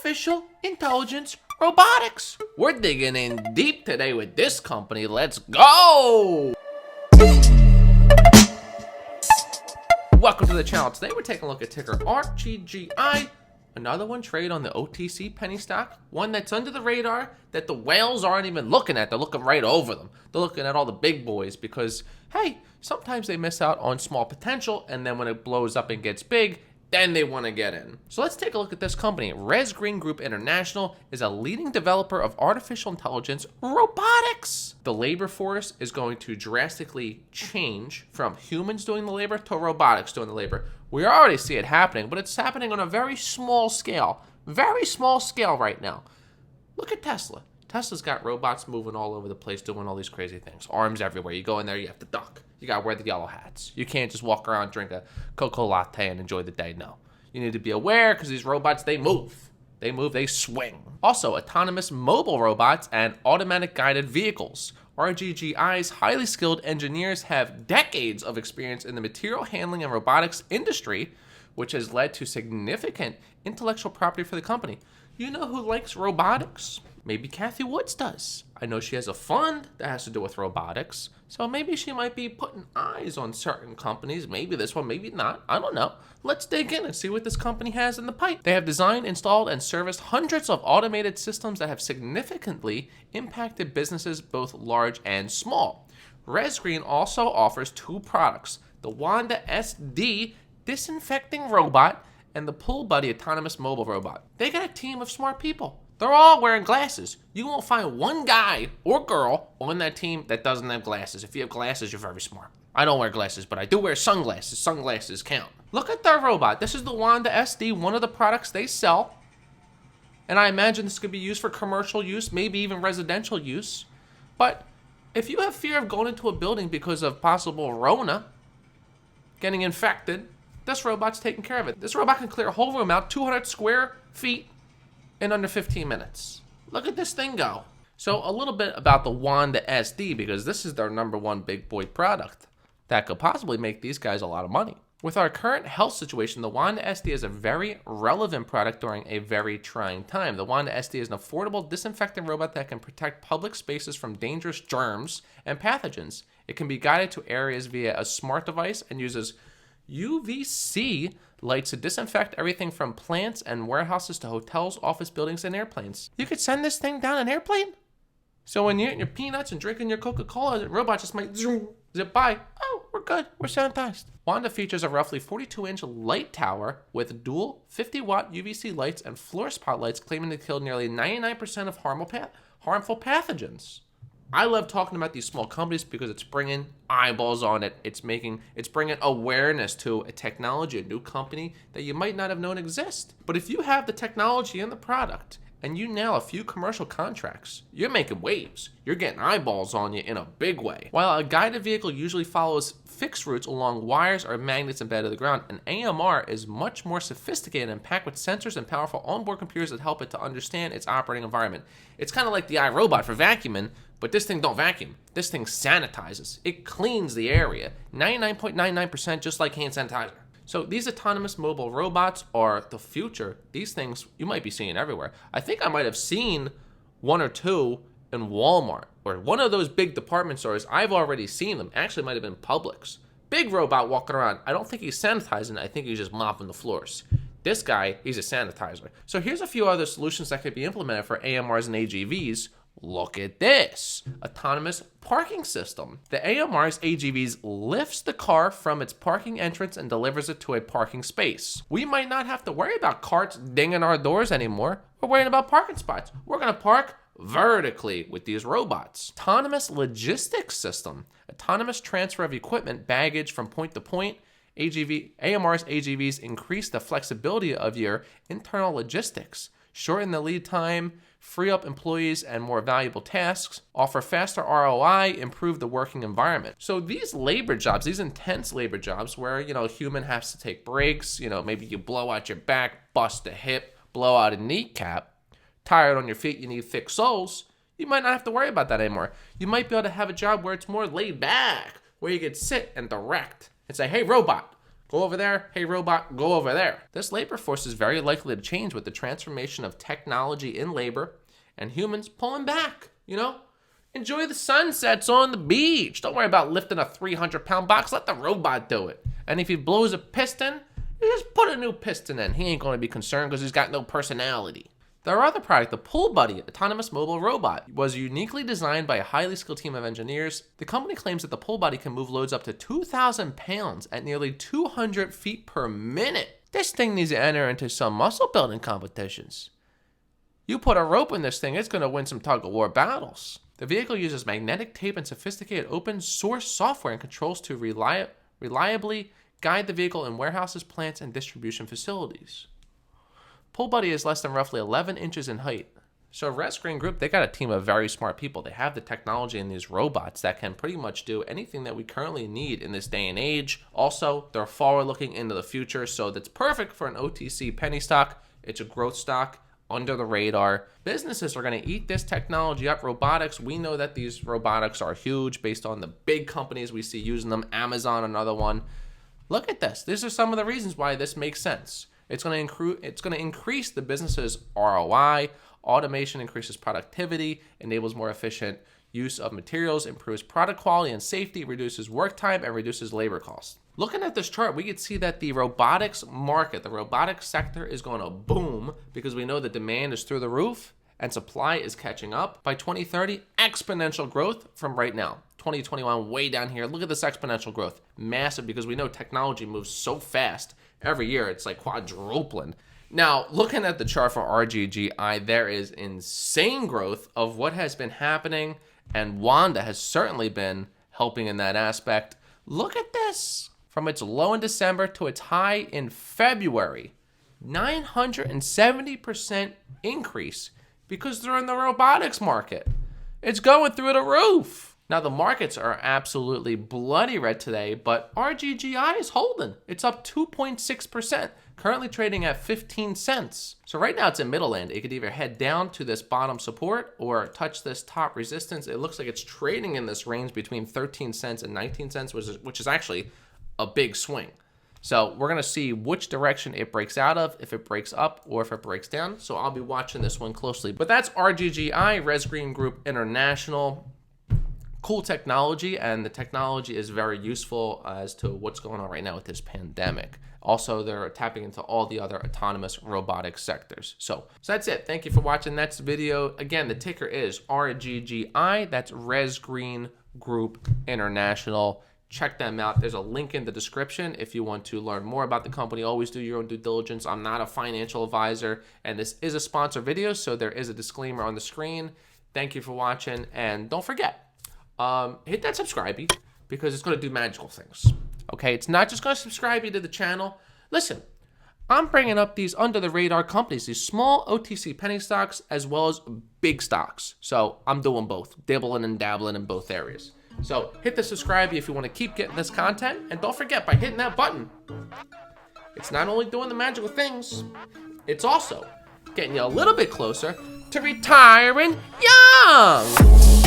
artificial intelligence robotics. We're digging in deep today with this company. Let's go! Welcome to the channel. Today we're taking a look at ticker RGGI. Another one trade on the OTC penny stock. One that's under the radar that the whales aren't even looking at. They're looking right over them. They're looking at all the big boys because, hey, sometimes they miss out on small potential, and then when it blows up and gets big, then they want to get in. So let's take a look at this company. Res Green Group International is a leading developer of artificial intelligence robotics. The labor force is going to drastically change from humans doing the labor to robotics doing the labor. We already see it happening, but it's happening on a very small scale right now. Look at Tesla. Tesla's got robots moving all over the place doing all these crazy things. Arms everywhere. You go in there, you have to duck. You got to wear the yellow hats. You can't just walk around, drink a cocoa latte, and enjoy the day. No. You need to be aware because these robots, they move. They move, they swing. Also, autonomous mobile robots and automatic guided vehicles. RGGI's highly skilled engineers have decades of experience in the material handling and robotics industry, which has led to significant intellectual property for the company. You know who likes robotics? Maybe Kathy Woods does. I know she has a fund that has to do with robotics, so maybe she might be putting eyes on certain companies. Maybe this one, maybe not. I don't know. Let's dig in and see what this company has in the pipe. They have designed, installed, and serviced hundreds of automated systems that have significantly impacted businesses both large and small. Res Green also offers two products, the Wanda SD disinfecting robot and the Pull Buddy autonomous mobile robot. They got a team of smart people. They're all wearing glasses. You won't find one guy or girl on that team that doesn't have glasses. If you have glasses, you're very smart. I don't wear glasses, but I do wear sunglasses. Sunglasses count. Look at their robot. This is the Wanda SD, one of the products they sell. And I imagine this could be used for commercial use, maybe even residential use. But if you have fear of going into a building because of possible Rona, getting infected, this robot's taking care of it. This robot can clear a whole room out, 200 square feet, in under 15 minutes. Look at this thing go. So a little bit about the Wanda SD, because this is their number one big boy product that could possibly make these guys a lot of money. With our current health situation, the Wanda SD is a very relevant product during a very trying time. The Wanda SD is an affordable disinfecting robot that can protect public spaces from dangerous germs and pathogens. It can be guided to areas via a smart device and uses UVC lights to disinfect everything from plants and warehouses to hotels, office buildings, and airplanes. You could send this thing down an airplane? So when you're eating your peanuts and drinking your Coca-Cola, the robot just might zoom, zip by. Oh, we're good. We're sanitized. Wanda features a roughly 42-inch light tower with dual 50-watt UVC lights and floor spotlights claiming to kill nearly 99% of harmful pathogens. I love talking about these small companies because it's bringing eyeballs on it. It's bringing awareness to a technology, a new company that you might not have known exist. But if you have the technology and the product and you nail a few commercial contracts, you're making waves. You're getting eyeballs on you in a big way. While a guided vehicle usually follows fixed routes along wires or magnets embedded in the ground, an AMR is much more sophisticated and packed with sensors and powerful onboard computers that help it to understand its operating environment. It's kind of like the iRobot for vacuuming, but this thing don't vacuum. This thing sanitizes. It cleans the area. 99.99% just like hand sanitizer. So these autonomous mobile robots are the future. These things you might be seeing everywhere. I think I might have seen one or two in Walmart or one of those big department stores. I've already seen them. Actually, might have been Publix. Big robot walking around. I don't think he's sanitizing. I think he's just mopping the floors. This guy, he's a sanitizer. So here's a few other solutions that could be implemented for AMRs and AGVs. Look at this. Autonomous parking system. The AMR's AGVs lifts the car from its parking entrance and delivers it to a parking space. We might not have to worry about carts dinging our doors anymore. We're worrying about parking spots. We're going to park vertically with these robots. Autonomous logistics system. Autonomous transfer of equipment, baggage from point to point. AMR's AGVs increase the flexibility of your internal logistics, shorten the lead time, free up employees and more valuable tasks, offer faster ROI, improve the working environment. So these labor jobs, these intense labor jobs where, a human has to take breaks, maybe you blow out your back, bust a hip, blow out a kneecap, tired on your feet, you need thick soles, you might not have to worry about that anymore. You might be able to have a job where it's more laid back, where you could sit and direct and say, hey, robot, Go over there. Hey, robot, go over there. This labor force is very likely to change with the transformation of technology in labor and humans pulling back, you know? Enjoy the sunsets on the beach. Don't worry about lifting a 300-pound box. Let the robot do it. And if he blows a piston, you just put a new piston in. He ain't going to be concerned because he's got no personality. Their other product, the Pull Buddy autonomous mobile robot, was uniquely designed by a highly skilled team of engineers. The company claims that the Pull Buddy can move loads up to 2,000 pounds at nearly 200 feet per minute. This thing needs to enter into some muscle building competitions. You put a rope in this thing, it's going to win some tug-of-war battles. The vehicle uses magnetic tape and sophisticated open source software and controls to reliably guide the vehicle in warehouses, plants, and distribution facilities. Pull Buddy is less than roughly 11 inches in height. So Res Green Group, they got a team of very smart people. They have the technology in these robots that can pretty much do anything that we currently need in this day and age. Also, they're forward looking into the future, so that's perfect for an OTC penny stock. It's a growth stock under the radar. Businesses are going to eat this technology up. Robotics, we know that these robotics are huge based on the big companies we see using them. Amazon, another one. Look at this. These are some of the reasons why this makes sense. It's going to increase the business's ROI. Automation increases productivity, enables more efficient use of materials, improves product quality and safety, reduces work time, and reduces labor costs. Looking at this chart, we can see that the robotics market, the robotics sector is going to boom because we know the demand is through the roof and supply is catching up. By 2030, exponential growth from right now. 2021, way down here. Look at this exponential growth. Massive, because we know technology moves so fast. Every year, it's like quadrupling. Now, looking at the chart for RGGI, there is insane growth of what has been happening, and Wanda has certainly been helping in that aspect. Look at this. From its low in December to its high in February, 970% increase because they're in the robotics market. It's going through the roof. Now, the markets are absolutely bloody red today, but RGGI is holding. It's up 2.6%, currently trading at 15 cents. So right now it's in middle end. It could either head down to this bottom support or touch this top resistance. It looks like it's trading in this range between 13 cents and 19 cents, which is actually a big swing. So we're going to see which direction it breaks out of, if it breaks up or if it breaks down. So I'll be watching this one closely. But that's RGGI, Res Green Group International. Cool technology, and the technology is very useful as to what's going on right now with this pandemic. Also, they're tapping into all the other autonomous robotic sectors. So that's it. Thank you for watching. That's the video. Again, the ticker is RGGI. That's Res Green Group International. Check them out. There's a link in the description if you want to learn more about the company. Always do your own due diligence. I'm not a financial advisor, and this is a sponsored video, so there is a disclaimer on the screen. Thank you for watching, and don't forget, hit that subscribe because it's going to do magical things. Okay, it's not just going to subscribe you to the channel. Listen, I'm bringing up these under the radar companies, these small OTC penny stocks as well as big stocks. So I'm doing both, dabbling and dabbling in both areas. So hit the subscribe if you want to keep getting this content, and don't forget, by hitting that button, it's not only doing the magical things, it's also getting you a little bit closer to retiring young.